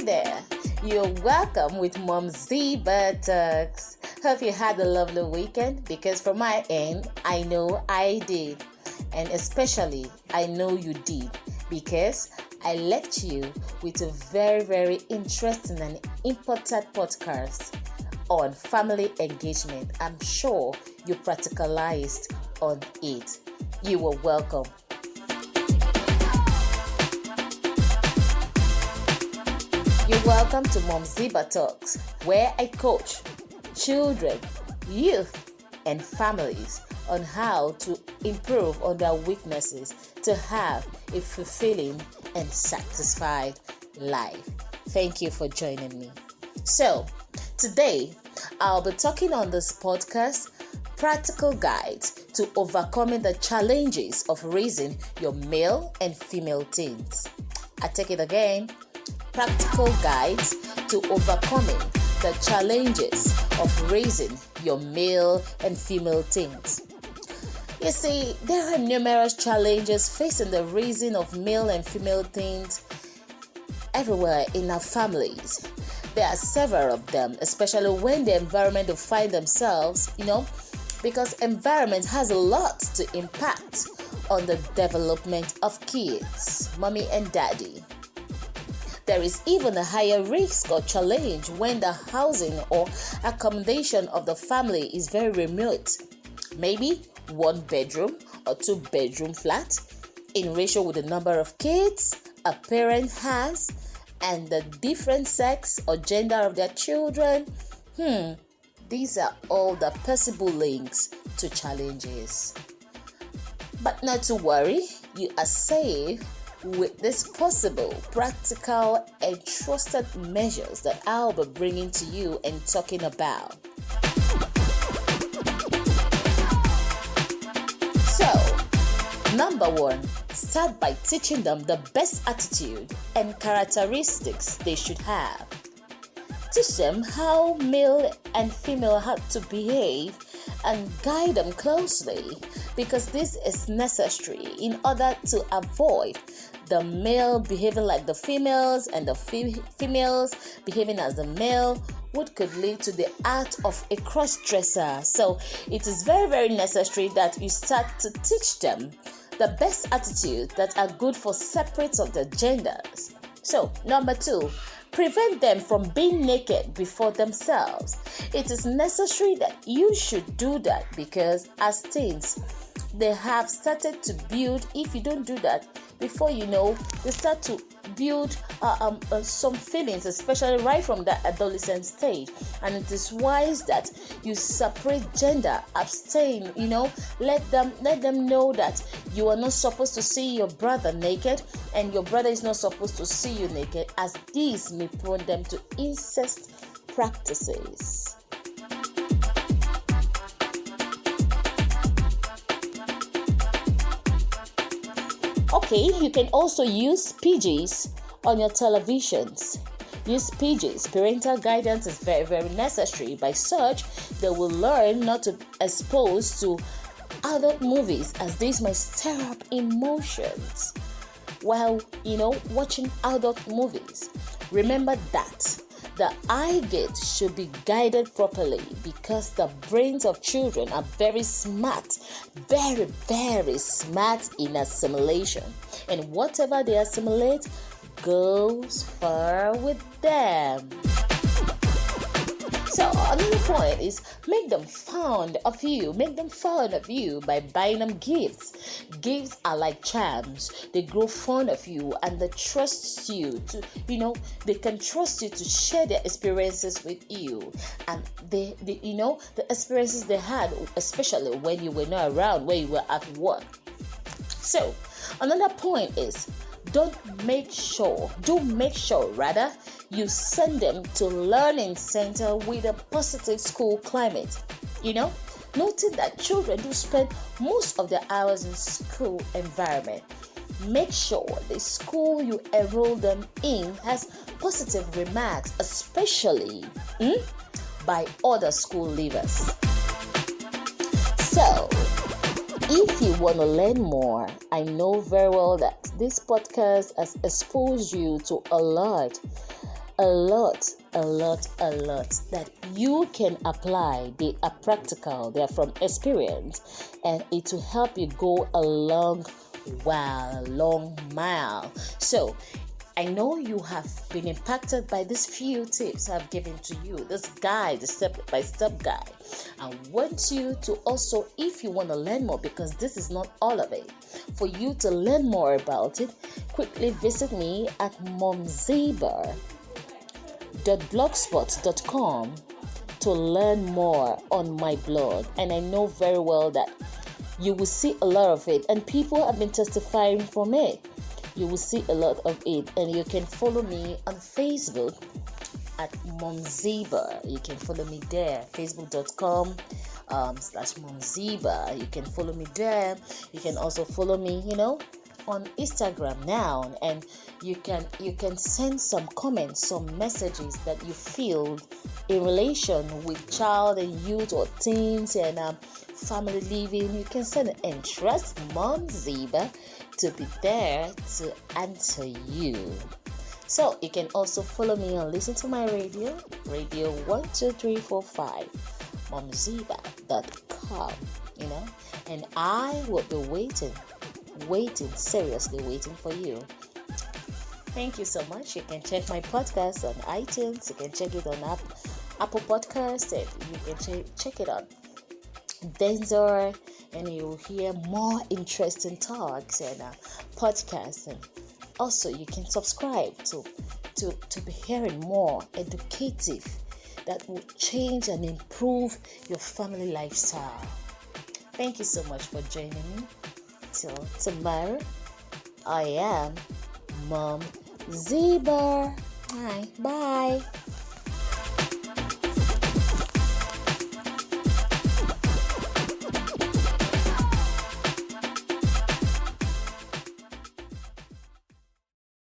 there. You're welcome with MUMZIBAH Talks. Hope you had a lovely weekend, because from my end, I know I did. And especially, I know you did, because I left you with a very, very interesting and important podcast on family engagement. I'm sure you practicalized on it. You are welcome. You're welcome to MUMZIBAH Talks, where I coach children, youth, and families on how to improve on their weaknesses to have a fulfilling and satisfied life. Thank you for joining me. So, today I'll be talking on this podcast practical guides to overcoming the challenges of raising your male and female teens. I take it again. Practical guides to overcoming the challenges of raising your male and female teens. You see, there are numerous challenges facing the raising of male and female teens everywhere in our families. There are several of them, especially when the environment they find themselves, because environment has a lot to impact on the development of kids, mommy and daddy. There is even a higher risk or challenge when the housing or accommodation of the family is very remote. Maybe 1 bedroom or 2 bedroom flat in ratio with the number of kids a parent has and the different sex or gender of their children. These are all the possible links to challenges. But not to worry, you are safe with these possible, practical, and trusted measures that I'll be bringing to you and talking about. So, number 1, start by teaching them the best attitude and characteristics they should have. Teach them how male and female have to behave and guide them closely, because this is necessary in order to avoid the male behaving like the females and the females behaving as the male, which could lead to the act of a cross-dresser. So it is very, very necessary that you start to teach them the best attitudes that are good for separate of the genders. So, number 2, prevent them from being naked before themselves. It is necessary that you should do that, because as teens, they have started to build. If you don't do that, before you know, they start to build some feelings, especially right from the adolescent stage. And it is wise that you separate gender, abstain, let them know that you are not supposed to see your brother naked and your brother is not supposed to see you naked, as these may prone them to incest practices. Okay, you can also use PGs on your televisions. Use PGs. Parental guidance is very, very necessary. By such, they will learn not to expose to adult movies, as these may stir up emotions while, watching adult movies. Remember that the eye gate should be guided properly, because the brains of children are very smart, very, very smart in assimilation. And whatever they assimilate goes far with them. So another point is make them fond of you. Make them fond of you by buying them gifts. Gifts are like charms. They grow fond of you and they trust you to, they can trust you to share their experiences with you. And the experiences they had, especially when you were not around, when you were at work. So another point is do make sure you send them to learning center with a positive school climate. Noting that children do spend most of their hours in school environment. Make sure the school you enroll them in has positive remarks, especially by other school leavers. So, if you want to learn more, I know very well that this podcast has exposed you to a lot. a lot that you can apply. They are practical, they are from experience, and it will help you go a long mile. So I know you have been impacted by these few tips I've given to you, this guide, the step-by-step guide. I want you to also, if you want to learn more, because this is not all of it, for you to learn more about it, quickly visit me at mumziba.blogspot.com to learn more on my blog. And I know very well that you will see a lot of it, and people have been testifying from it. You will see a lot of it, and you can follow me on Facebook at MUMZIBA. You can follow me there, facebook.com/MUMZIBA. You can follow me there. You can also follow me, on Instagram now, and you can send some comments, some messages that you feel in relation with child and youth or teens and family living. You can send an interest, MUMZIBA, to be there to answer you. So you can also follow me and listen to my radio 12345, mumziba.com, and I will be seriously waiting for you. Thank you so much. You can check my podcast on iTunes. You can check it on Apple Podcasts, and you can check it on Deezer, and you'll hear more interesting talks and podcasts. And also you can subscribe to be hearing more educative that will change and improve your family lifestyle. Thank you so much for joining me. Till tomorrow, I am MUMZIBA. Bye.